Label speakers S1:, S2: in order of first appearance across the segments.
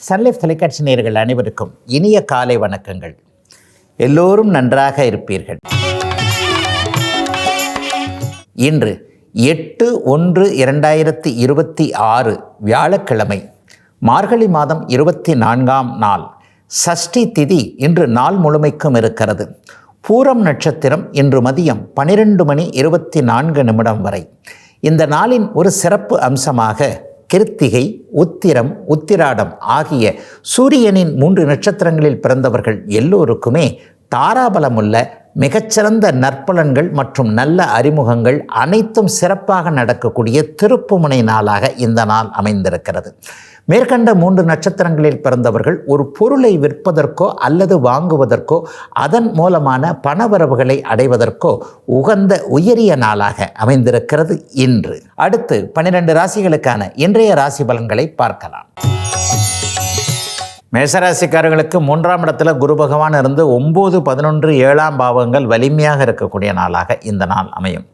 S1: Sun Life தொலைக்காட்சி நேயர்கள் அனைவருக்கும் இனிய காலை வணக்கங்கள். எல்லோரும் நன்றாக இருப்பீர்கள். இன்று 8/1/2026 வியாழக்கிழமை, மார்கழி மாதம் 24ஆம் நாள், சஷ்டி திதி இன்று நாள் முழுமைக்கும் இருக்கிறது. பூரம் நட்சத்திரம் இன்று மதியம் 12:24 வரை. இந்த நாளின் ஒரு சிறப்பு அம்சமாக கிருத்திகை, உத்திரம், உத்திராடம் ஆகிய சூரியனின் 3 நட்சத்திரங்களில் பிறந்தவர்கள் எல்லோருக்குமே தாராபலமுள்ள மிகச்சிறந்த நற்பலன்கள் மற்றும் நல்ல அறிமுகங்கள் அனைத்தும் சிறப்பாக நடக்கக்கூடிய திருப்புமுனை நாளாக இந்த நாள் அமைந்திருக்கிறது. மேற்கண்ட 3 நட்சத்திரங்களில் பிறந்தவர்கள் ஒரு பொருளை விற்பதற்கோ அல்லது வாங்குவதற்கோ அதன் மூலமான பணவரவுகளை அடைவதற்கோ உகந்த உயரிய நாளாக அமைந்திருக்கிறது இன்று. அடுத்து 12 ராசிகளுக்கான இன்றைய ராசி பலன்களை பார்க்கலாம். மேஷராசிக்காரர்களுக்கு 3ஆம் இடத்துல குரு பகவான் இருந்து 9, 11, 7ஆம் பாவங்கள் வலிமையாக இருக்கக்கூடிய நாளாக இந்த நாள் அமையும்.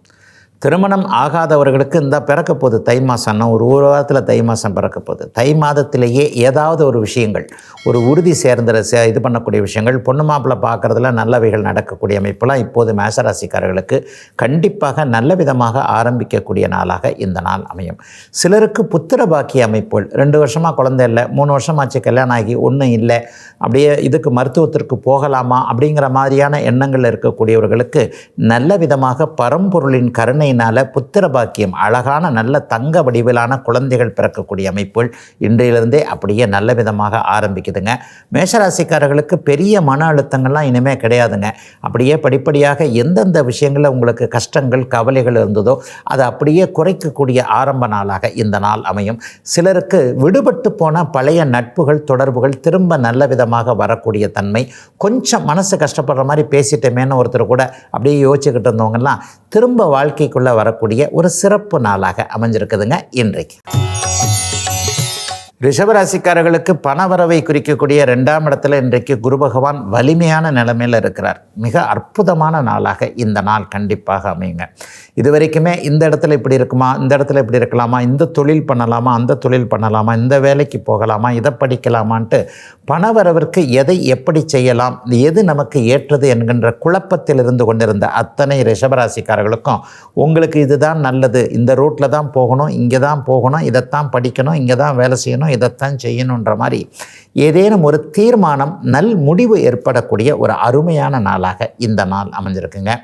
S1: திருமணம் ஆகாதவர்களுக்கு இந்த பிறக்க போகுது தை மாதம்னா, ஒரு வாரத்தில் தை மாதம் பிறக்க போகுது. தை மாதத்திலேயே ஏதாவது ஒரு விஷயங்கள், ஒரு உறுதி இது பண்ணக்கூடிய விஷயங்கள், பொண்ணு மாப்பிள்ளை பார்க்குறதுல நல்லவைகள் நடக்கக்கூடிய அமைப்பெல்லாம் இப்போது மேஷராசிக்காரர்களுக்கு கண்டிப்பாக நல்ல விதமாக ஆரம்பிக்கக்கூடிய நாளாக இந்த நாள் அமையும். சிலருக்கு புத்திர பாக்கிய அமைப்புகள், 2 வருஷமாக குழந்தை இல்லை, 3 வருஷமாச்சு கல்யாணம் ஆகி ஒன்றும் இல்லை, அப்படியே இதுக்கு மருத்துவத்திற்கு போகலாமா அப்படிங்கிற மாதிரியான எண்ணங்கள் இருக்கக்கூடியவர்களுக்கு நல்ல விதமாக பரம்பொருளின் கருணை புத்திர பாக்கியம், அழகான நல்ல தங்க வடிவிலான குழந்தைகள் பிறக்கக்கூடிய அமைப்புகள் இன்றையிலிருந்தே அப்படியே நல்ல விதமாக ஆரம்பிக்குதுங்க. மேஷராசிக்காரர்களுக்கு பெரிய மன அழுத்தங்கள்லாம் இனிமேல் கிடையாதுங்க. அப்படியே படிப்படியாக எந்தெந்த விஷயங்களில் உங்களுக்கு கஷ்டங்கள் கவலைகள் இருந்ததோ அதை அப்படியே குறைக்கக்கூடிய ஆரம்ப நாளாக இந்த நாள் அமையும். சிலருக்கு விடுபட்டு போன பழைய நட்புகள் தொடர்புகள் திரும்ப நல்ல விதமாக வரக்கூடிய தன்மை, கொஞ்சம் மனசு கஷ்டப்படுற மாதிரி பேசிட்டேமேன்னு ஒருத்தர் கூட அப்படியே யோசிச்சுக்கிட்டு இருந்தவங்கலாம் திரும்ப வாழ்க்கைக்குள்ள வரக்கூடிய ஒரு சிறப்பு நாளாக அமைஞ்சிருக்குதுங்க இன்றைக்கு. ரிஷபராசிக்காரர்களுக்கு பணவரவை குறிக்கக்கூடிய 2ஆம் இடத்துல இன்றைக்கு குரு பகவான் வலிமையான நிலைமையில் இருக்கிறார். மிக அற்புதமான நாளாக இந்த நாள் கண்டிப்பாக அமையுங்க. இது வரைக்குமே இந்த இடத்துல இப்படி இருக்குமா, இந்த இடத்துல இப்படி இருக்கலாமா, இந்த தொழில் பண்ணலாமா, அந்த தொழில் பண்ணலாமா, இந்த வேலைக்கு போகலாமா, இதை படிக்கலாமான்ட்டு பணவரவிற்கு எதை எப்படி செய்யலாம், எது நமக்கு ஏற்றது என்கின்ற குழப்பத்தில் இருந்து கொண்டிருந்த அத்தனை ரிஷபராசிக்காரர்களுக்கும் உங்களுக்கு இதுதான் நல்லது, இந்த ரூட்டில் தான் போகணும், இங்கே தான் போகணும், இதைத்தான் படிக்கணும், இங்கே தான் வேலை செய்யணும், இதைத்தான் செய்யணுன்ற மாதிரி ஏதேனும் ஒரு தீர்மானம், நல் முடிவு ஏற்படக்கூடிய ஒரு அருமையான நாளாக இந்த நாள் அமைஞ்சிருக்குங்க.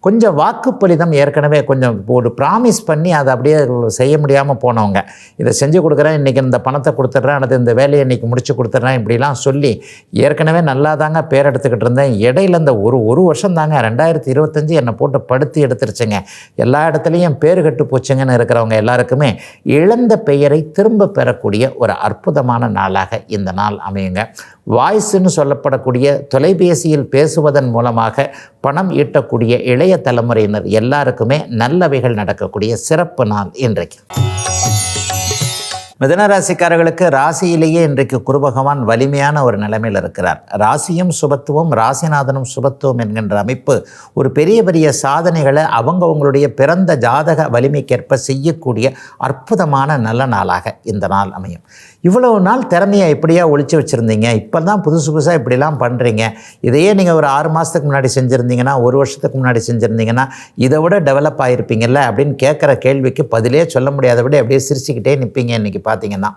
S1: கொஞ்சம் வாக்குப்பளிதம் ஏற்கனவே கொஞ்சம் ஒரு ப்ராமிஸ் பண்ணி அதை அப்படியே செய்ய முடியாமல் போனவங்க, இதை செஞ்சு கொடுக்குறேன், இன்றைக்கி இந்த பணத்தை கொடுத்துட்றேன், அல்லது இந்த வேலையை இன்றைக்கி முடிச்சு கொடுத்துட்றேன், இப்படிலாம் சொல்லி ஏற்கனவே நல்லா தாங்க பேர் எடுத்துக்கிட்டு இருந்தேன். இடையில இந்த ஒரு வருஷம் தாங்க 2025 என்னை போட்டு படுத்தி எடுத்துருச்சுங்க, எல்லா இடத்துலையும் பேர் கட்டு போச்சுங்கன்னு இருக்கிறவங்க எல்லாருக்குமே இழந்த பெயரை திரும்ப பெறக்கூடிய ஒரு அற்புதமான நாளாக இந்த நாள் அமையுங்க. வாய்ஸ்ன்னு சொல்லப்படக்கூடிய தொலைபேசியில் பேசுவதன் மூலமாக பணம் ஈட்டக்கூடிய இளைய தலைமுறையினர் எல்லாருக்குமே நல்லவைகள் நடக்கக்கூடிய சிறப்பு நாள் இன்றைக்கு. மிதுனராசிக்காரர்களுக்கு ராசியிலேயே இன்றைக்கு குரு பகவான் வலிமையான ஒரு நிலைமையில் இருக்கிறார். ராசியும் சுபத்துவம், ராசிநாதனும் சுபத்துவம் என்கின்ற அமைப்பு ஒரு பெரிய பெரிய சாதனைகளை அவங்களுடைய பிறந்த ஜாதக வலிமைக்கேற்ப செய்யக்கூடிய அற்புதமான நல்ல நாளாக இந்த நாள் அமையும். இவ்வளவு நாள் திறமையை எப்படியா ஒழிச்சு வச்சுருந்தீங்க, இப்போ தான் புதுசாக இப்படிலாம் பண்ணுறீங்க, இதையே நீங்கள் ஒரு 6 மாதத்துக்கு முன்னாடி செஞ்சுருந்தீங்கன்னா, 1 வருஷத்துக்கு முன்னாடி செஞ்சுருந்தீங்கன்னா இதை விட டெவலப் ஆகிருப்பீங்கல்ல அப்படின்னு கேட்குற கேள்விக்கு பதிலே சொல்ல முடியாதபடி அப்படியே சிரிச்சுக்கிட்டே நிற்பீங்க. இன்றைக்கி பார்த்தீங்கன்னா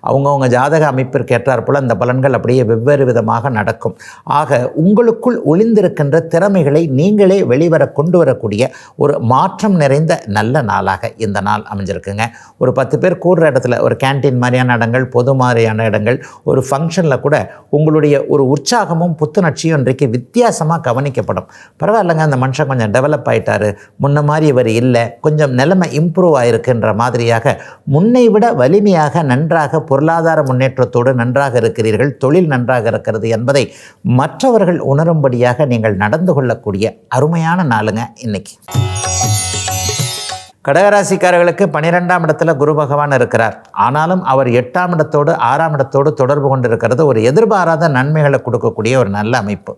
S1: அவங்கவுங்க ஜாதக அமைப்பிற்கு ஏற்றாற்போல் இந்த பலன்கள் அப்படியே வெவ்வேறு விதமாக நடக்கும். ஆக உங்களுக்குள் ஒளிந்திருக்கின்ற திறமைகளை நீங்களே வெளிவர கொண்டு வரக்கூடிய ஒரு மாற்றம் நிறைந்த நல்ல நாளாக இந்த நாள் அமைஞ்சிருக்குங்க. ஒரு 10 பேர் கூடுற இடத்துல, ஒரு கேன்டீன் மாதிரியான இடங்கள், பொது மாதிரியான இடங்கள், ஒரு ஃபங்க்ஷனில் கூட உங்களுடைய ஒரு உற்சாகமும் புத்துணர்ச்சியும் இன்றைக்கு வித்தியாசமாக கவனிக்கப்படும். பரவாயில்லைங்க, அந்த மனுஷன் கொஞ்சம் டெவலப் ஆகிட்டாரு, முன்ன மாதிரி இவர் இல்லை, கொஞ்சம் நிலைமை இம்ப்ரூவ் ஆகிருக்குன்ற மாதிரியாக முன்னை விட வலிமையாக நன்றாக பொருளாதார முன்னேற்றத்தோடு நன்றாக இருக்கிறீர்கள், தொழில் நன்றாக இருக்கிறது என்பதை மற்றவர்கள் உணரும்படியாக நீங்கள் நடந்து கொள்ளக்கூடிய அருமையான நாளுங்க இன்னைக்கு. கடகராசிக்காரர்களுக்கு 12ஆம் இடத்துல குரு பகவான் இருக்கிறார். ஆனாலும் அவர் 8ஆம் இடத்தோடு 6ஆம் இடத்தோடு தொடர்பு கொண்டிருக்கிறது ஒரு எதிர்பாராத நன்மைகளை கொடுக்கக்கூடிய ஒரு நல்ல அமைப்பு.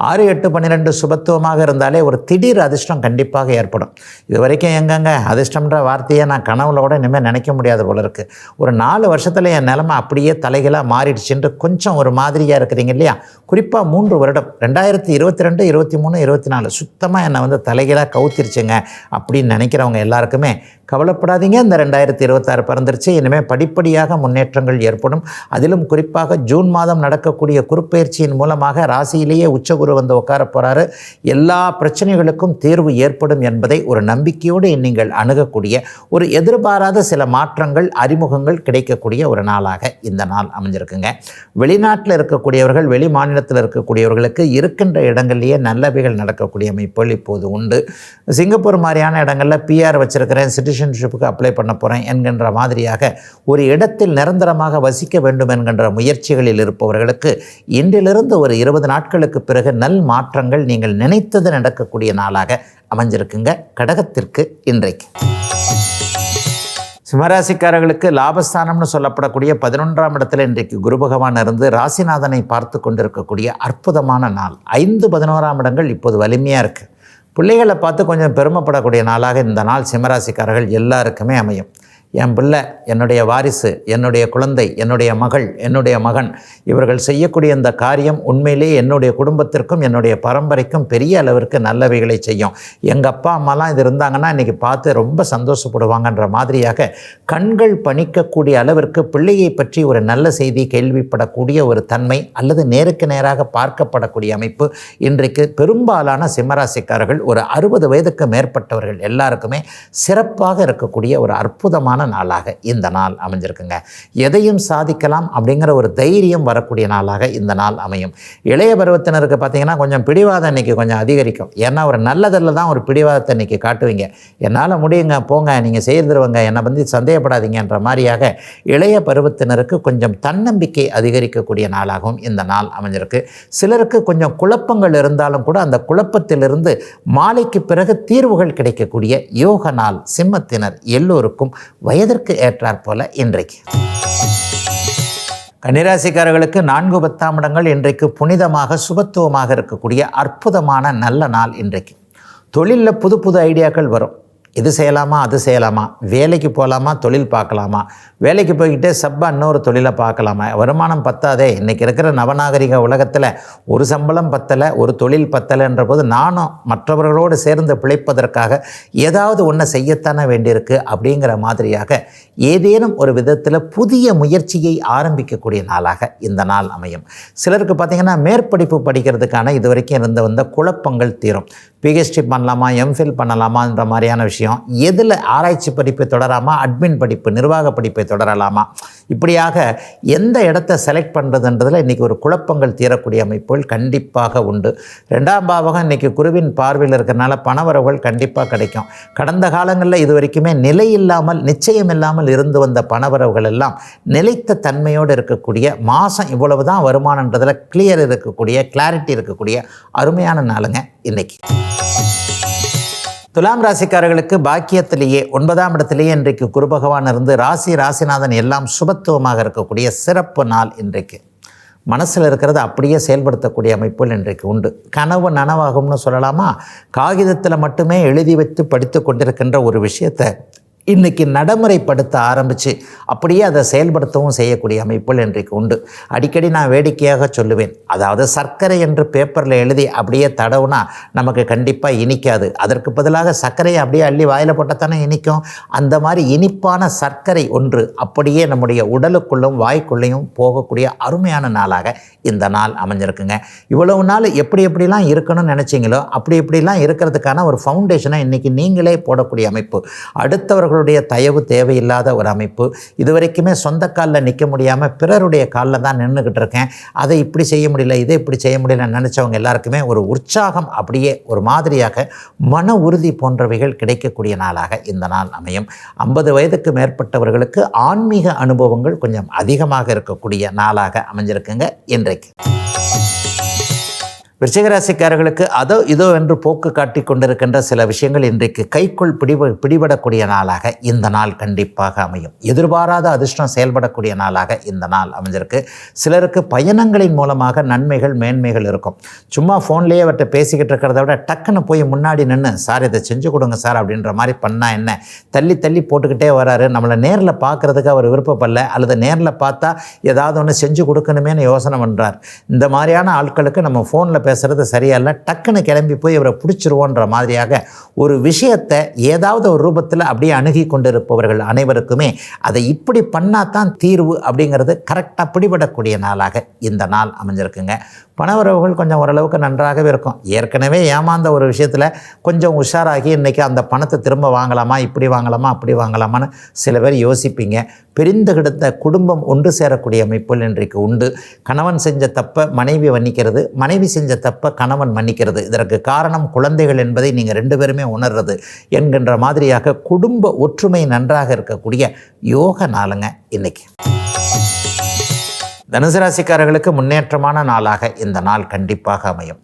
S1: 6, 8, 12 சுபத்துவமாக இருந்தாலே ஒரு திடீர் அதிர்ஷ்டம் கண்டிப்பாக ஏற்படும். இது வரைக்கும் எங்கங்க அதிர்ஷ்டம்ன்ற வார்த்தையை நான் கனவுல கூட இனிமேல் நினைக்க முடியாத போல இருக்குது. ஒரு 4 வருஷத்தில் என் நிலைமை அப்படியே தலைகளாக மாறிடுச்சுன்ட்டு கொஞ்சம் ஒரு மாதிரியாக இருக்கிறீங்க இல்லையா? குறிப்பாக 3 வருடம் 2022, 23, 24 சுத்தமாக என்னை தலைகளாக கவுத்திருச்சுங்க அப்படின்னு நினைக்கிறவங்க எல்லாருக்குமே கவலைப்படாதீங்க. இந்த 2026 பிறந்துருச்சு. இனிமேல் படிப்படியாக முன்னேற்றங்கள் ஏற்படும். அதிலும் குறிப்பாக ஜூன் மாதம் நடக்கக்கூடிய குருப்பெயர்ச்சியின் மூலமாக ராசியிலேயே உச்சகுரு வந்து உட்கார போகிறாரு. எல்லா பிரச்சனைகளுக்கும் தீர்வு ஏற்படும் என்பதை ஒரு நம்பிக்கையோடு நீங்கள் அணுகக்கூடிய ஒரு எதிர்பாராத சில மாற்றங்கள் அறிமுகங்கள் கிடைக்கக்கூடிய ஒரு நாளாக இந்த நாள் அமைஞ்சிருக்குங்க. வெளிநாட்டில் இருக்கக்கூடியவர்கள் வெளி மாநிலத்தில் இருக்கக்கூடியவர்களுக்கு இருக்கின்ற இடங்கள்லேயே நல்லவைகள் நடக்கக்கூடிய அமைப்புகள் இப்போது உண்டு. சிங்கப்பூர் மாதிரியான இடங்களில் பிஆர் வச்சிருக்கிறேன், சிட்டிசன்ஷிப்புக்கு அப்ளை பண்ண போகிறேன் என்கின்ற மாதிரியாக ஒரு இடத்தில் நிரந்தரமாக வசிக்க வேண்டும் என்கின்ற முயற்சிகளில் இருப்பவர்களுக்கு இன்றிலிருந்து ஒரு 20 நாட்களுக்கு பிறகு நல் மாற்றங்கள் நீங்கள் நினைத்தது நடக்கக்கூடிய நாளாக அமைஞ்சிருக்குங்க கடகத்திற்கு இன்றைக்கு. சிம்மராசிக்காரர்களுக்கு லாபஸ்தானம்னு சொல்லப்படக்கூடிய 11ஆம் இடத்துல இன்றைக்கு குரு பகவான் இருந்து ராசிநாதனை பார்த்து கொண்டிருக்கக்கூடிய அற்புதமான நாள். 5, 11ஆம் இடங்கள் இப்போது வலிமையாக இருக்குது. பிள்ளைகளை பார்த்து கொஞ்சம் பெருமைப்படக்கூடிய நாளாக இந்த நாள் சிம்மராசிக்காரர்கள் எல்லாருக்குமே அமையும். என் பிள்ளை, என்னுடைய வாரிசு, என்னுடைய குழந்தை, என்னுடைய மகள், என்னுடைய மகன் இவர்கள் செய்யக்கூடிய இந்த காரியம் உண்மையிலேயே என்னுடைய குடும்பத்திற்கும் என்னுடைய பரம்பரைக்கும் பெரிய அளவிற்கு நல்லவைகளை செய்யும். எங்கள் அப்பா அம்மாலாம் இது இருந்தாங்கன்னா இன்றைக்கி பார்த்து ரொம்ப சந்தோஷப்படுவாங்கன்ற மாதிரியாக கண்கள் பணிக்கக்கூடிய அளவிற்கு பிள்ளையை பற்றி ஒரு நல்ல செய்தி கேள்விப்படக்கூடிய ஒரு தன்மை அல்லது நேருக்கு நேராக பார்க்கப்படக்கூடிய அமைப்பு இன்றைக்கு பெரும்பாலான சிம்மராசிக்காரர்கள் ஒரு 60 வயதுக்கு மேற்பட்டவர்கள் எல்லாருக்குமே சிறப்பாக இருக்கக்கூடிய ஒரு அற்புதமான நாளாக இந்த நாள் அமைஞ்சிருக்குங்க. எதையும் சாதிக்கலாம் அப்படிங்கிற ஒரு தைரியம் வரக்கூடிய நாளாக இந்த நாள் அமையும். இளைய பருவத்தினருக்கு பார்த்தீங்கன்னா கொஞ்சம் பிடிவாதம் இன்றைக்கி கொஞ்சம் அதிகரிக்கும். ஏன்னா ஒரு நல்லதில் தான் ஒரு பிடிவாதத்தை இன்றைக்கி காட்டுவீங்க. என்னால் முடியுங்க, போங்க, நீங்கள் செய்திருவங்க, என்னை வந்து சந்தேகப்படாதீங்கன்ற மாதிரியாக இளைய பருவத்தினருக்கு கொஞ்சம் தன்னம்பிக்கை அதிகரிக்கக்கூடிய நாளாகவும் இந்த நாள் அமைஞ்சிருக்கு. சிலருக்கு கொஞ்சம் குழப்பங்கள் இருந்தாலும் கூட அந்த குழப்பத்திலிருந்து மாலைக்கு பிறகு தீர்வுகள் கிடைக்கக்கூடிய யோக நாள் சிம்மத்தினர் எல்லோருக்கும் வயதிற்கு ஏற்றாற் போல இன்றைக்கு. கன்னிராசிக்காரர்களுக்கு 4, 10ஆம் இடங்கள் இன்றைக்கு புனிதமாக சுபத்துவமாக இருக்கக்கூடிய அற்புதமான நல்ல நாள் இன்றைக்கு. தொழிலில் புது புது ஐடியாக்கள் வரும். இது செய்யலாமா, அது செய்யலாமா, வேலைக்கு போகலாமா, தொழில் பார்க்கலாமா, வேலைக்கு போய்கிட்டே சப்பா இன்னொரு தொழிலை பார்க்கலாமா, வருமானம் பத்தாதே, இன்றைக்கி இருக்கிற நவநாகரிக உலகத்தில் ஒரு சம்பளம் பத்தலை, ஒரு தொழில் பத்தலைன்ற போது நானும் மற்றவர்களோடு சேர்ந்து பிழைப்பதற்காக ஏதாவது ஒன்று செய்யத்தானே வேண்டியிருக்கு அப்படிங்கிற மாதிரியாக ஏதேனும் ஒரு விதத்தில் புதிய முயற்சியை ஆரம்பிக்கக்கூடிய நாளாக இந்த நாள் அமையும். சிலருக்கு பார்த்திங்கன்னா மேற்படிப்பு படிக்கிறதுக்கான இது வரைக்கும் வந்த குழப்பங்கள் தீரும். பிஹெச்டி பண்ணலாமா, எம்ஃபில் பண்ணலாமான்ற மாதிரியான விஷயம். எதில் ஆராய்ச்சி படிப்பை தொடராமா, அட்மின் படிப்பு, நிர்வாக படிப்பை தொடரலாமா, இப்படியாக எந்த இடத்தை செலக்ட் பண்ணுறதுன்றதில் இன்றைக்கி ஒரு குழப்பங்கள் தீரக்கூடிய அமைப்புகள் கண்டிப்பாக உண்டு. 2ஆம் பாவகம் இன்றைக்கி குருவின் பார்வையில் இருக்கிறனால பணவரவுகள் கண்டிப்பாக கிடைக்கும். கடந்த காலங்களில் இது வரைக்குமே நிலை இல்லாமல் நிச்சயம் இல்லாமல் இருந்து வந்த பணவரவுகள் எல்லாம் நிலைத்த தன்மையோடு இருக்கக்கூடிய மாதம் இவ்வளவு தான் வருமானன்றதில் கிளியர் இருக்கக்கூடிய கிளாரிட்டி இருக்கக்கூடிய அருமையான நாளுங்க இன்னைக்கு. துலாம் ராசிக்காரர்களுக்கு பாக்கியத்திலேயே 9ஆம் இடத்திலேயே இன்றைக்கு குரு பகவான் இருந்து ராசிநாதன் எல்லாம் சுபத்துவமாக இருக்கக்கூடிய சிறப்பு நாள் இன்றைக்கு. மனசில் இருக்கிறத அப்படியே செயல்படுத்தக்கூடிய அமைப்புகள் இன்றைக்கு உண்டு. கனவு நனவாகும்னு சொல்லலாமா? காகிதத்தில் மட்டுமே எழுதி வைத்து படித்து கொண்டிருக்கின்ற ஒரு விஷயத்தை இன்றைக்கி நடைமுறைப்படுத்த ஆரம்பித்து அப்படியே அதை செயல்படுத்தவும் செய்யக்கூடிய அமைப்புகள் இன்றைக்கு உண்டு. அடிக்கடி நான் வேடிக்கையாக சொல்லுவேன், அதாவது சர்க்கரை என்று பேப்பரில் எழுதி அப்படியே தடவுனா நமக்கு கண்டிப்பாக இனிக்காது. அதற்கு பதிலாக சர்க்கரையை அப்படியே அள்ளி வாயில் போட்டால் தானே இனிக்கும். அந்த மாதிரி இனிப்பான சர்க்கரை ஒன்று அப்படியே நம்முடைய உடலுக்குள்ளும் வாய்க்குள்ளேயும் போகக்கூடிய அருமையான நாளாக இந்த நாள் அமைஞ்சிருக்குங்க. இவ்வளவு நாள் எப்படிலாம் இருக்கணும்னு நினச்சிங்களோ எப்படிலாம் இருக்கிறதுக்கான ஒரு ஃபவுண்டேஷனை இன்றைக்கி நீங்களே போடக்கூடிய அமைப்பு. அடுத்தவர்களுடைய தயவு தேவையில்லாத ஒரு அமைப்பு. இதுவரைக்குமே சொந்த காலில் நிற்க முடியாமல் பிறருடைய காலில் தான் நின்றுக்கிட்டு இருக்கேன், அதை இப்படி செய்ய முடியல, இதை இப்படி செய்ய முடியல நினச்சவங்க எல்லாருக்குமே ஒரு உற்சாகம் அப்படியே ஒரு மாதிரியாக மன உறுதி போன்றவைகள் கிடைக்கக்கூடிய நாளாக இந்த நாள் அமையும். 50 வயதுக்கு மேற்பட்டவர்களுக்கு ஆன்மீக அனுபவங்கள் கொஞ்சம் அதிகமாக இருக்கக்கூடிய நாளாக அமைஞ்சிருக்குங்க இன்றைக்கு. விருச்சிக ராசிக்காரர்களுக்கு அதோ இதோ என்று போக்கு காட்டி கொண்டிருக்கின்ற சில விஷயங்கள் இன்றைக்கு கைக்குள் பிடிபடக்கூடிய நாளாக இந்த நாள் கண்டிப்பாக அமையும். எதிர்பாராத அதிர்ஷ்டம் செயல்படக்கூடிய நாளாக இந்த நாள் அமைஞ்சிருக்கு. சிலருக்கு பயணங்களின் மூலமாக நன்மைகள் மேன்மைகள் இருக்கும். சும்மா ஃபோன்லேயே அவர்கிட்ட பேசிக்கிட்டு இருக்கிறத விட டக்குன்னு போய் முன்னாடி நின்று, சார் இதை செஞ்சு கொடுங்க சார் அப்படின்ற மாதிரி பண்ணால் என்ன, தள்ளி தள்ளி போட்டுக்கிட்டே வராரு, நம்மளை நேரில் பார்க்குறதுக்கு அவர் விருப்பப்படல, அல்லது நேரில் பார்த்தா ஏதாவது ஒன்று செஞ்சு கொடுக்கணுமேனு யோசனை பண்ணுறார். இந்த மாதிரியான ஆட்களுக்கு நம்ம ஃபோனில் பேசுகிறது சரியில்லை, டக்குன்னு கிளம்பி போய் இவரை பிடிச்சிருவோன்ற மாதிரியாக ஒரு விஷயத்தை ஏதாவது ஒரு ரூபத்தில் அப்படியே அணுகி கொண்டிருப்பவர்கள் அனைவருக்குமே அதை இப்படி பண்ணால் தான் தீர்வு அப்படிங்கிறது கரெக்டாக பிடிபடக்கூடிய நாளாக இந்த நாள் அமைஞ்சிருக்குங்க. பணவரவுகள் கொஞ்சம் ஓரளவுக்கு நன்றாகவே இருக்கும். ஏற்கனவே ஏமாந்த ஒரு விஷயத்தில் கொஞ்சம் உஷாராகி இன்றைக்கி அந்த பணத்தை திரும்ப வாங்கலாமா, இப்படி வாங்கலாமா, அப்படி வாங்கலாமான்னு சில பேர் யோசிப்பீங்க. பிரிந்து கிடந்த குடும்பம் ஒன்று சேரக்கூடிய அமைப்புகள் இன்றைக்கு உண்டு. கணவன் செஞ்ச தப்பை மனைவி மன்னிக்கிறது, மனைவி செஞ்ச தப்பை கணவன் மன்னிக்கிறது. இதற்கு காரணம் குழந்தைகள் என்பதை நீங்கள் 2 பேருமே உணர்றது என்கின்ற மாதிரியாக குடும்ப ஒற்றுமை நன்றாக இருக்கக்கூடிய யோக நாளுங்க இன்னைக்கு. தனுசு ராசிக்காரர்களுக்கு முன்னேற்றமான நாளாக இந்த நாள் கண்டிப்பாக அமையும்.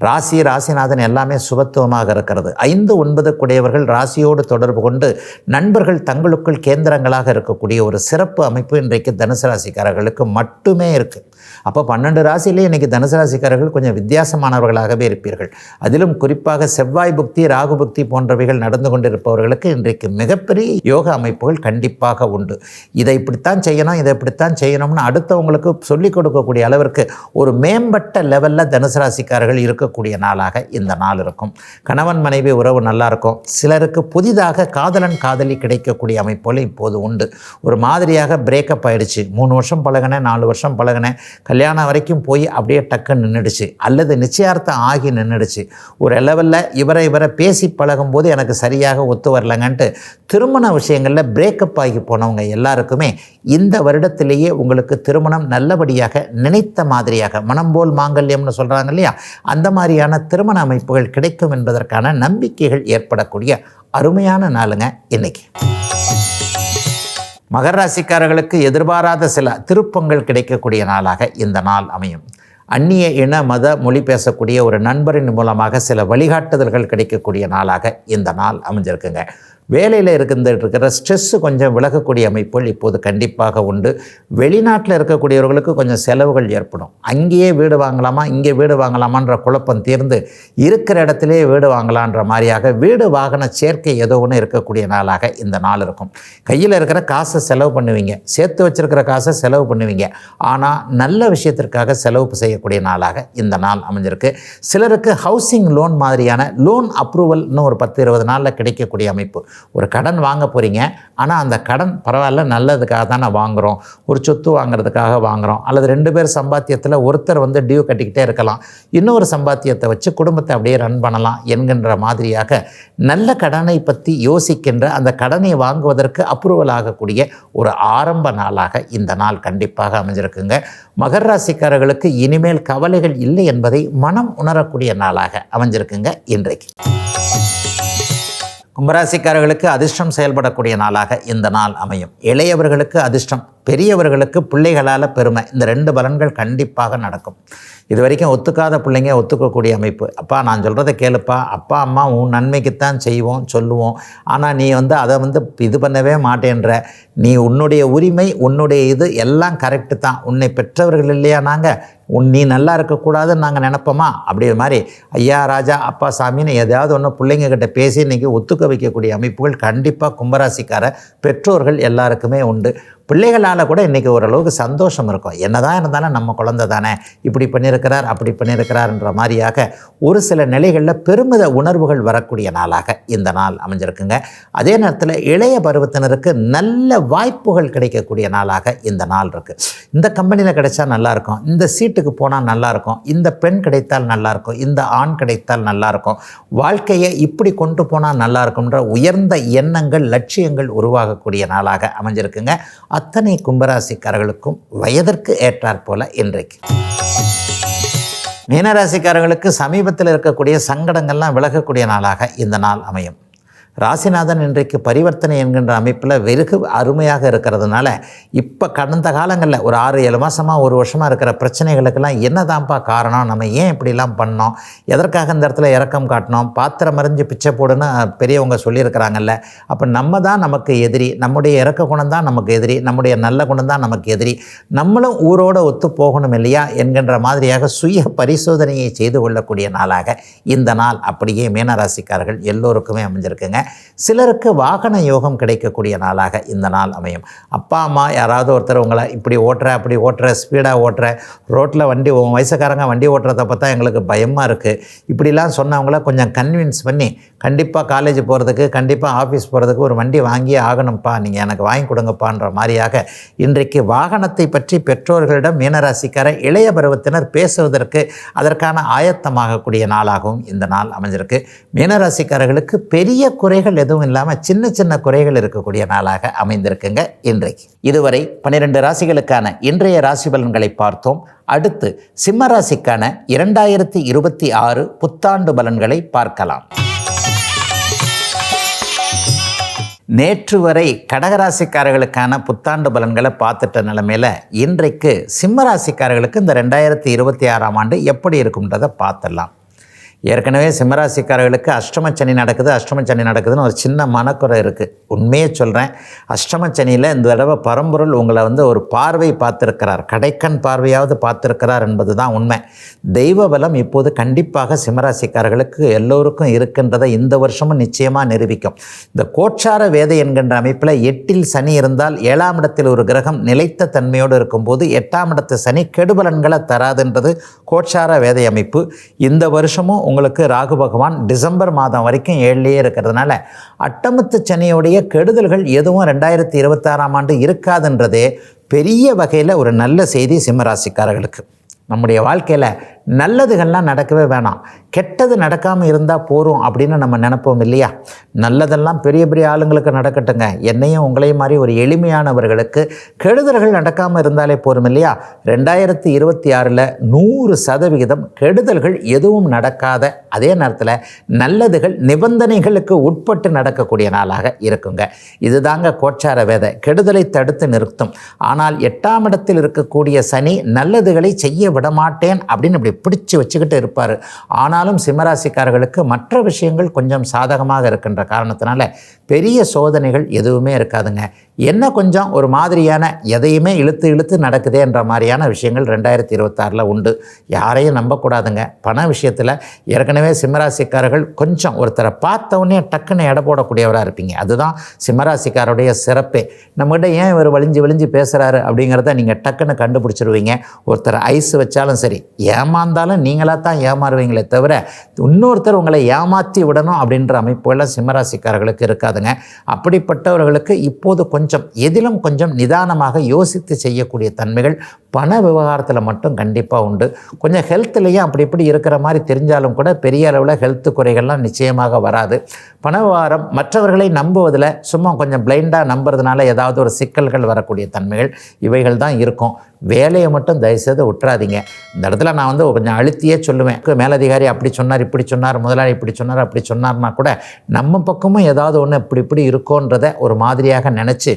S1: ராசிநாதன் எல்லாமே சுபத்துவமாக இருக்கிறது. 5, 9 கூடியவர்கள் ராசியோடு தொடர்பு கொண்டு நண்பர்கள் தங்களுக்குள் கேந்திரங்களாக இருக்கக்கூடிய ஒரு சிறப்பு அமைப்பு இன்றைக்கு தனுசு ராசிக்காரர்களுக்கு மட்டுமே இருக்குது. அப்போ 12 ராசியிலே இன்றைக்கி தனுசு ராசிக்காரர்கள் கொஞ்சம் வித்தியாசமானவர்களாகவே இருப்பீர்கள். அதிலும் குறிப்பாக செவ்வாய் புக்தி, ராகு புக்தி போன்றவைகள் நடந்து கொண்டிருப்பவர்களுக்கு இன்றைக்கு மிகப்பெரிய யோக அமைப்புகள் கண்டிப்பாக உண்டு. இதை இப்படித்தான் செய்யணும், இதை இப்படித்தான் செய்யணும்னு அடுத்தவங்களுக்கு சொல்லிக் கொடுக்கக்கூடிய அளவிற்கு ஒரு மேம்பட்ட லெவலில் தனுசு ராசிக்காரர்கள் இருக்கக்கூடிய நாளாக இந்த நாள் இருக்கும். கணவன் மனைவி உறவு நல்லா இருக்கும். சிலருக்கு புதிதாக காதலன் காதலி கிடைக்கக்கூடிய அமைப்புகள் இப்போது உண்டு. ஒரு மாதிரியாக பிரேக்கப் ஆயிடுச்சு, 3 வருஷம் பழகினேன், 4 வருஷம் பழகினேன், கல்யாணம் வரைக்கும் போய் அப்படியே டக்குன்னு நின்றுடுச்சு, அல்லது நிச்சயார்த்தம் ஆகி நின்றுடுச்சு. ஒரு லெவலில் இவரை பேசி பழகும்போது எனக்கு சரியாக ஒத்து வரலங்கன்ட்டு திருமண விஷயங்களில் பிரேக்கப் ஆகி போனவங்க எல்லாருக்குமே இந்த வருடத்திலேயே உங்களுக்கு திருமணம் நல்லபடியாக நினைத்த மாதிரியாக, மனம் போல் மாங்கல்யம்னு சொல்கிறாங்க இல்லையா, அந்த மாதிரியான திருமண அமைப்புகள் கிடைக்கும் என்பதற்கான நம்பிக்கைகள் ஏற்படக்கூடிய அருமையான நாளுங்க இன்னைக்கு. மகர ராசிக்காரர்களுக்கு எதிர்பாராத சில திருப்பங்கள் கிடைக்கக்கூடிய நாளாக இந்த நாள் அமையும். அந்நிய இன மத மொழி பேசக்கூடிய ஒரு நண்பரின் மூலமாக சில வழிகாட்டுதல்கள் கிடைக்கக்கூடிய நாளாக இந்த நாள் அமைஞ்சிருக்குங்க. வேலையில் இருக்கிற ஸ்ட்ரெஸ்ஸு கொஞ்சம் விலகக்கூடிய அமைப்புகள் இப்போது கண்டிப்பாக உண்டு. வெளிநாட்டில் இருக்கக்கூடியவர்களுக்கு கொஞ்சம் செலவுகள் ஏற்படும். அங்கேயே வீடு வாங்கலாமா, இங்கே வீடு வாங்கலாமான்ற குழப்பம் தீர்ந்து இருக்கிற இடத்திலே வீடு வாங்கலான்ற மாதிரியாக வீடு வாகன சேர்க்கை ஏதோ ஒன்று இருக்கக்கூடிய நாளாக இந்த நாள் இருக்கும். கையில் இருக்கிற காசை செலவு பண்ணுவீங்க, சேர்த்து வச்சிருக்கிற காசை செலவு பண்ணுவீங்க. ஆனால் நல்ல விஷயத்திற்காக செலவு செய்யக்கூடிய நாளாக இந்த நாள் அமைஞ்சிருக்கு. சிலருக்கு ஹவுசிங் லோன் மாதிரியான லோன் அப்ரூவல்னு ஒரு 10-20 நாளில் கிடைக்கக்கூடிய அமைப்பு. ஒரு கடன் வாங்க போகிறீங்க, ஆனால் அந்த கடன் பரவாயில்ல, நல்லதுக்காக தானே வாங்குகிறோம், ஒரு சொத்து வாங்குறதுக்காக வாங்குகிறோம், அல்லது 2 பேர் சம்பாத்தியத்தில் ஒருத்தர் டியூ கட்டிக்கிட்டே இருக்கலாம், இன்னொரு சம்பாத்தியத்தை வச்சு குடும்பத்தை அப்படியே ரன் பண்ணலாம் என்கின்ற மாதிரியாக நல்ல கடனை பற்றி யோசிக்கின்ற, அந்த கடனை வாங்குவதற்கு அப்ரூவல் ஆகக்கூடிய ஒரு ஆரம்ப நாளாக இந்த நாள் கண்டிப்பாக அமைஞ்சிருக்குங்க. மகர ராசிக்காரர்களுக்கு இனிமேல் கவலைகள் இல்லை என்பதை மனம் உணரக்கூடிய நாளாக அமைஞ்சிருக்குங்க இன்றைக்கு. கும்பராசிக்காரர்களுக்கு அதிர்ஷ்டம் செயல்படக்கூடிய நாளாக இந்த நாள் அமையும். இளையவர்களுக்கு அதிர்ஷ்டம், பெரியவர்களுக்கு பிள்ளைகளால் பெருமை. இந்த 2 பலன்கள் கண்டிப்பாக நடக்கும். இது வரைக்கும் ஒத்துக்காத பிள்ளைங்க ஒத்துக்கக்கூடிய அமைப்பு. அப்பா நான் சொல்கிறத கேளுப்பா, அப்பா அம்மா உன் நன்மைக்குத்தான் செய்வோம் சொல்லுவோம், ஆனால் நீ அதை இது பண்ணவே மாட்டேன்ற, நீ உன்னுடைய உரிமை, உன்னுடைய இது எல்லாம் கரெக்டு தான், உன்னை பெற்றவர்கள் இல்லையா நாங்கள், நீ நல்லா இருக்கக்கூடாதுன்னு நாங்கள் நினைப்போமா, அப்படி மாதிரி ஐயா ராஜா அப்பா சாமின்னு ஏதாவது ஒன்று பிள்ளைங்கக்கிட்ட பேசி இன்றைக்கி ஒத்துக்க வைக்கக்கூடிய அமைப்புகள் கண்டிப்பாக கும்பராசிக்கார பெற்றோர்கள் எல்லாருக்குமே உண்டு. பிள்ளைகளால் கூட இன்றைக்கி ஓரளவுக்கு சந்தோஷம் இருக்கும். என்னதான் இருந்தாலும் நம்ம குழந்தை தானே, இப்படி பண்ணியிருக்கிறார் அப்படி பண்ணியிருக்கிறார்ன்ற மாதிரியாக ஒரு சில நிலைகளில் பெருமித உணர்வுகள் வரக்கூடிய நாளாக இந்த நாள் அமைஞ்சிருக்குங்க. அதே நேரத்தில் இளைய பருவத்தினருக்கு நல்ல வாய்ப்புகள் கிடைக்கக்கூடிய நாளாக இந்த நாள் இருக்குது. இந்த கம்பெனியில் கிடைச்சா நல்லாயிருக்கும், இந்த சீட்டுக்கு போனால் நல்லாயிருக்கும், இந்த பெண் கிடைத்தால் நல்லாயிருக்கும், இந்த ஆண் கிடைத்தால் நல்லாயிருக்கும், வாழ்க்கையை இப்படி கொண்டு போனால் நல்லாயிருக்கும்ன்ற உயர்ந்த எண்ணங்கள், லட்சியங்கள் உருவாகக்கூடிய நாளாக அமைஞ்சிருக்குங்க. அத்தனை கும்பராசிக்காரர்களுக்கும் வயதிற்கு ஏற்றாற் போல இன்றைக்கு. மீனராசிக்காரர்களுக்கு சமீபத்தில் இருக்கக்கூடிய சங்கடங்கள்லாம் விலகக்கூடிய நாளாக இந்த நாள் அமையும். ராசிநாதன் இன்றைக்கு பரிவர்த்தனை என்கின்ற அமைப்பில் வெகு அருமையாக இருக்கிறதுனால இப்போ கடந்த காலங்களில் ஒரு 6-7 மாதமாக 1 வருஷமாக இருக்கிற பிரச்சனைகளுக்கெல்லாம் என்னதான்ப்பா காரணம், நம்ம ஏன் இப்படிலாம் பண்ணோம், எதற்காக இந்த இடத்துல இரக்கம் காட்டினோம், பாத்திரம் மறைஞ்சு பிச்சை போடுன்னு பெரியவங்க சொல்லியிருக்கிறாங்கல்ல, அப்போ நம்ம தான் நமக்கு எதிரி, நம்முடைய இறக்க குணம் தான் நமக்கு எதிரி, நம்முடைய நல்ல குணம் தான் நமக்கு எதிரி, நம்மளும் ஊரோடு ஒத்து போகணும் இல்லையா என்கின்ற மாதிரியாக சுய பரிசோதனையை செய்து கொள்ளக்கூடிய நாளாக இந்த நாள் அப்படியே மீனராசிக்காரர்கள் எல்லோருக்குமே அமைஞ்சிருக்குங்க. சிலருக்கு வாகன யோகம் கிடைக்கக்கூடிய நாளாக இந்த நாள் அமையும். அப்பா அம்மா யாராவது ஒருத்தர் உங்களை இப்படி ஓட்டுற அப்படி ஓட்டுற ஸ்பீடாக ஓட்டுற ரோட்டில் வண்டி வயசுக்காரங்க வண்டி ஓட்டுறதை பார்த்தா எங்களுக்கு பயமாக இருக்குது இப்படிலாம் சொன்னவங்கள கொஞ்சம் கன்வின்ஸ் பண்ணி கண்டிப்பாக காலேஜ் போகிறதுக்கு கண்டிப்பாக ஆஃபீஸ் போகிறதுக்கு ஒரு வண்டி வாங்கியே ஆகணும்ப்பா, நீங்கள் எனக்கு வாங்கி கொடுங்கப்பான்ற மாதிரியாக இன்றைக்கு வாகனத்தை பற்றி பெற்றோர்களிடம் மீனராசிக்கார இளைய பருவத்தினர் பேசுவதற்கு அதற்கான ஆயத்தமாகக்கூடிய நாளாகவும் இந்த நாள் அமைஞ்சிருக்கு. மீனராசிக்காரர்களுக்கு பெரிய குறைகள் எதுவும் இல்லாமல் சின்ன சின்ன குறைகள் இருக்கக்கூடிய நாளாக அமைந்திருக்குங்க இன்றைக்கு. இதுவரை 12 ராசிகளுக்கான இன்றைய ராசி பலன்களை பார்த்தோம். அடுத்து சிம்ம ராசிக்கான 2026 புத்தாண்டு பலன்களை பார்க்கலாம். நேற்று வரை கடகராசிக்காரர்களுக்கான புத்தாண்டு பலன்களை பார்த்துட்ட நிலைமையில் இன்றைக்கு சிம்ம ராசிக்காரர்களுக்கு இந்த 2026ஆம் ஆண்டு எப்படி இருக்கும்ன்றதை பார்த்துடலாம். ஏற்கனவே சிம்மராசிக்காரர்களுக்கு அஷ்டமச்சனி நடக்குதுன்னு ஒரு சின்ன மனக்குறை இருக்குது. உண்மையே சொல்கிறேன், அஷ்டமச்சனியில் இந்த தடவை பரம்பொருள் உங்களை ஒரு பார்வை பார்த்துருக்கிறார், கடைக்கண் பார்வையாவது பார்த்துருக்கிறார் என்பது தான் உண்மை. தெய்வ பலம் இப்போது கண்டிப்பாக சிம்மராசிக்காரர்களுக்கு எல்லோருக்கும் இருக்கின்றதை இந்த வருஷமும் நிச்சயமாக நிரூபிக்கும். இந்த கோட்சார வேதை என்கின்ற அமைப்பில் 8இல் சனி இருந்தால் 7ஆம் இடத்தில் ஒரு கிரகம் நிலைத்த தன்மையோடு இருக்கும்போது 8ஆம் இடத்து சனி கெடுபலன்களை தராதுன்றது கோட்சார வேதை அமைப்பு. இந்த வருஷமும் உங்களுக்கு ராகு பகவான் டிசம்பர் மாதம் வரைக்கும் 7லேயே இருக்கிறதுனால அட்டமத்து சனியுடைய கெடுதல்கள் எதுவும் 2026ஆம் ஆண்டு இருக்காதுன்றதே பெரிய வகையில் ஒரு நல்ல செய்தி சிம்மராசிக்காரர்களுக்கு. நம்முடைய வாழ்க்கையில் நல்லதுகள்லாம் நடக்கவே வேணாம், கெட்டது நடக்காமல் இருந்தால் போகிறோம் அப்படின்னு நம்ம நினைப்போம் இல்லையா. நல்லதெல்லாம் பெரிய பெரிய ஆளுங்களுக்கு நடக்கட்டுங்க, என்னையும் உங்களையும் மாதிரி ஒரு எளிமையானவர்களுக்கு கெடுதல்கள் நடக்காமல் இருந்தாலே போரும் இல்லையா. 2026 100% கெடுதல்கள் எதுவும் நடக்காத அதே நேரத்தில் நல்லதுகள் நிபந்தனைகளுக்கு உட்பட்டு நடக்கக்கூடிய நாளாக இருக்குங்க. இதுதாங்க கோச்சார வேதை, கெடுதலை தடுத்து நிறுத்தும். ஆனால் 8ஆம் இடத்தில் இருக்கக்கூடிய சனி நல்லதுகளை செய்ய விடமாட்டேன் அப்படின்னு இப்படி பிடிச்சு வச்சுக்கிட்டு இருப்பார். ஆனாலும் சிம்மராசிக்காரர்களுக்கு மற்ற விஷயங்கள் கொஞ்சம் சாதகமாக இருக்கின்ற காரணத்தினால பெரிய சோதனைகள் எதுவுமே இருக்காதுங்க. என்ன கொஞ்சம் ஒரு மாதிரியான எதையுமே இழுத்து நடக்குதேன்ற மாதிரியான விஷயங்கள் 2026 உண்டு. யாரையும் நம்பக்கூடாதுங்க. பண விஷயத்தில் ஏற்கனவே சிம்மராசிக்காரர்கள் கொஞ்சம் ஒருத்தரை பார்த்தவொடனே டக்குன்னு எடை போடக்கூடியவராக இருப்பீங்க. அதுதான் சிம்மராசிக்காரருடைய சிறப்பே. நம்மகிட்ட ஏன் இவர் வலிஞ்சு பேசுகிறாரு அப்படிங்கிறத நீங்கள் டக்குன்னு கண்டுபிடிச்சிருவீங்க. ஒருத்தர் ஐஸ் வச்சாலும் சரி, ஏமாந்தாலும் நீங்களாக தான் ஏமாறுவீங்களே தவிர இன்னொருத்தர் உங்களை ஏமாற்றி விடணும் அப்படின்ற அமைப்புகள்லாம் சிம்மராசிக்காரர்களுக்கு இருக்காதுங்க. அப்படிப்பட்டவர்களுக்கு இப்போது எதிலும் கொஞ்சம் நிதானமாக யோசித்து செய்யக்கூடிய தன்மைகள் பண விவகாரத்தில் மட்டும் கண்டிப்பாக உண்டு. கொஞ்சம் ஹெல்த்லேயும் அப்படி இப்படி இருக்கிற மாதிரி தெரிஞ்சாலும் கூட பெரிய அளவில் ஹெல்த் குறைகள்லாம் நிச்சயமாக வராது. பண விவகாரம் மற்றவர்களை நம்புவதில் சும்மா கொஞ்சம் பிளைண்டாக நம்புறதுனால ஏதாவது ஒரு சிக்கல்கள் வரக்கூடிய தன்மைகள் இவைகள் தான் இருக்கும். வேலையை மட்டும் தயவுசெய்து விட்டுறாதீங்க. இந்த இடத்துல நான் கொஞ்சம் அழுத்தியே சொல்லுவேன், மேலதிகாரி அப்படி சொன்னார் இப்படி சொன்னார், முதலாளி இப்படி சொன்னார் அப்படி சொன்னார்னா கூட நம்ம பக்கமும் ஏதாவது ஒன்று இப்படி இருக்கோன்றதை ஒரு மாதிரியாக நினச்சி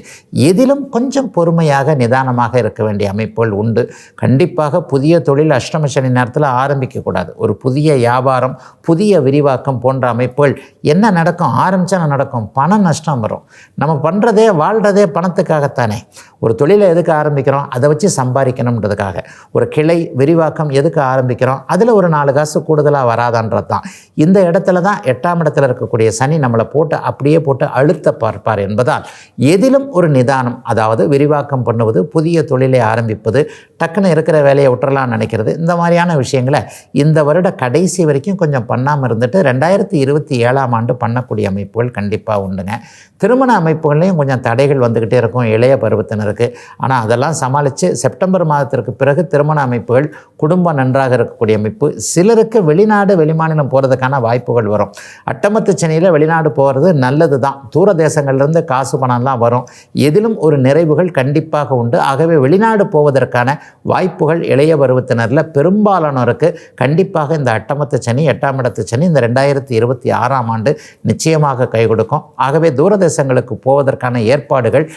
S1: எதிலும் கொஞ்சம் பொறுமையாக நிதானமாக இருக்க வேண்டிய அமைப்புகள் உண்டு. கண்டிப்பாக புதிய தொழில் அஷ்டம சனி நேரத்தில் ஆரம்பிக்கக்கூடாது. ஒரு புதிய வியாபாரம், புதிய விரிவாக்கம் போன்ற அமைப்புகள் என்ன நடக்கும், ஆரம்பித்தா நடக்கும், பண நஷ்டம் வரும். நம்ம பண்ணுறதே வாழ்கிறதே பணத்துக்காகத்தானே. ஒரு தொழிலை எதுக்கு ஆரம்பிக்கிறோம், அதை வச்சு சம்பாதிக்கணுன்றதுக்காக. ஒரு கிளை விரிவாக்கம் எதுக்கு ஆரம்பிக்கிறோம், அதில் ஒரு 4 காசு கூடுதலாக வராதான்றது தான். இந்த இடத்துல தான் 8ஆம் இடத்துல இருக்கக்கூடிய சனி நம்மளை அப்படியே போட்டு அழுத்த பார்ப்பார் என்பதால் எதிலும் ஒரு நிதானம், அதாவது விரிவாக்கம் பண்ணுவது, புதிய தொழிலை ஆரம்பிப்பது, டக்குன்னு இருக்கிற வேலையை விட்டுறலாம்னு நினைக்கிறது, இந்த மாதிரியான விஷயங்களை இந்த வருட கடைசி வரைக்கும் கொஞ்சம் பண்ணாமல் இருந்துட்டு 2027ஆம் ஆண்டு பண்ணக்கூடிய அமைப்புகள் கண்டிப்பாக உண்டுங்க. திருமண அமைப்புகள்லையும் கொஞ்சம் தடைகள் வந்துக்கிட்டே இருக்கும் இளைய பருவத்தினருக்கு. ஆனால் அதெல்லாம் சமாளித்து செப்டம்பர் மாதத்திற்கு பிறகு திருமண அமைப்புகள், குடும்பம் நன்றாக இருக்கக்கூடிய அமைப்பு. சிலருக்கு வெளிநாடு வெளிமாநிலம் போகிறதுக்கான வாய்ப்புகள் வரும். அட்டமத்து சனியில் வெளிநாடு போகிறது நல்லது தான். தூர தேசங்கள்லேருந்து காசு பணம்லாம் வரும். எதிலும் ஒரு நிறைவுகள் கண்டிப்பாக உண்டு. ஆகவே வெளிநாடு போவதற்கான வாய்ப்புகள் இளைய பருவத்தினரில் பெரும்பாலானோருக்கு கண்டிப்பாக இந்த அட்டமத்து சனி 8ஆம் இடத்து சனி இந்த 2026ஆம் ஆண்டு நிச்சயமாக கை கொடுக்கும். ஆகவே தூரதேசங்களுக்கு போவதற்கான ஏற்பாடுகள்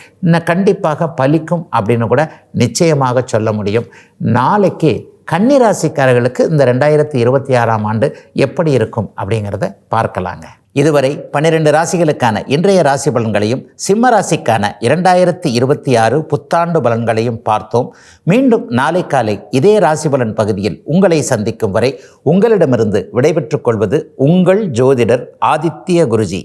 S1: கண்டிப்பாக பலிக்கும் அப்படின்னு கூட நிச்சயமாக சொல்ல முடியும். நாளைக்கு கன்னிராசிக்காரர்களுக்கு இந்த 2026ஆம் ஆண்டு எப்படி இருக்கும் அப்படிங்கிறத பார்க்கலாங்க. இதுவரை 12 ராசிகளுக்கான இன்றைய ராசி பலன்களையும் சிம்ம ராசிக்கான 2026 புத்தாண்டு பலன்களையும் பார்த்தோம். மீண்டும் நாளை காலை இதே ராசி பலன் பகுதியில் உங்களை சந்திக்கும் வரை உங்களிடமிருந்து விடைபெற்றுக் கொள்வது உங்கள் ஜோதிடர் ஆதித்ய குருஜி.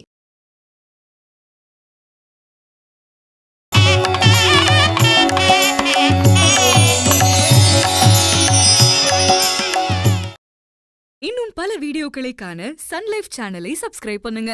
S2: இன்னும் பல வீடியோக்களை காண சன் லைஃப் சேனலை சப்ஸ்கிரைப் பண்ணுங்க.